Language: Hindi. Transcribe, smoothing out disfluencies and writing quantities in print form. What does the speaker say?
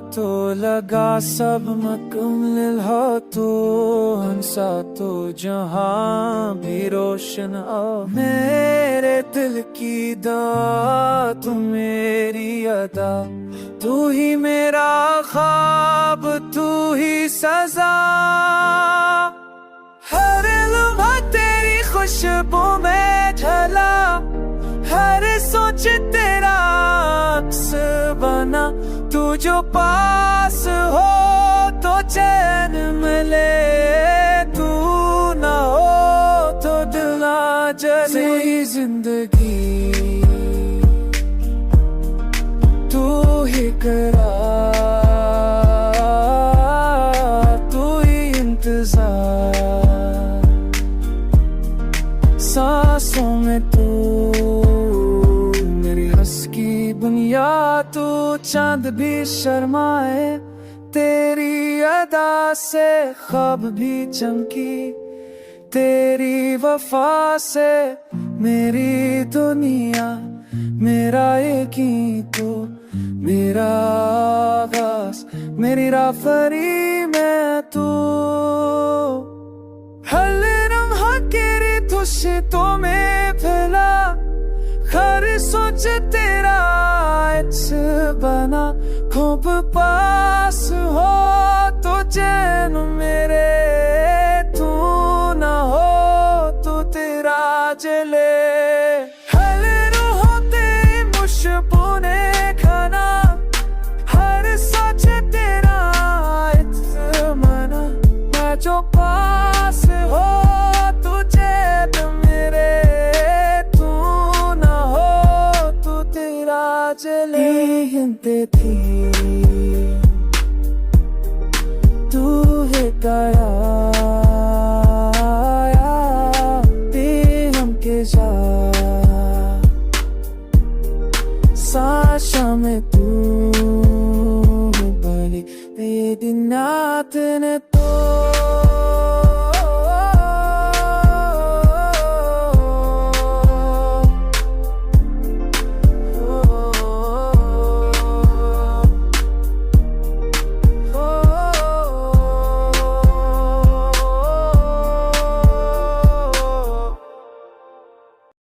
तो लगा सब मुकम्मल हो तू, हंसा तो जहां भी रोशन हो। मेरे दिल की दुआ तू मेरी अदा, तू ही मेरा ख्वाब तू ही सजा। हर लम्हा तेरी खुशबू में ढला, हर सोच तेरा अक्स बना। तू जो पास हो तो चैन मिले, तू ना हो तो दिल ना जले। जिंदगी तू ही करार, तू ही इंतजार, सांसों में तू मेरी हंस की बुनियाद। तू चांद भी शर्माए तेरी अदा से, ख्वाब भी चमकी तेरी वफा से। मेरी दुनिया मेरा यकीन तो मेरा आगाज़, मेरी राफरी में तू। हर लम्हा तेरी खुशियों में फैला, हर सोच तेरा इश्क बना। खूब पास हो तो चैन मेरे, तू ना हो तो तेरा जले। हर रूह तेरी खुशबू ने खाना, हर सोच तेरा इश्क बना। मैं जो पास हो तू चैन मेरे, तू ना हो तो तेरा जले। हिंते थी तू है काया, ते हमके जा साशा में तू बली। ते दिन रात ने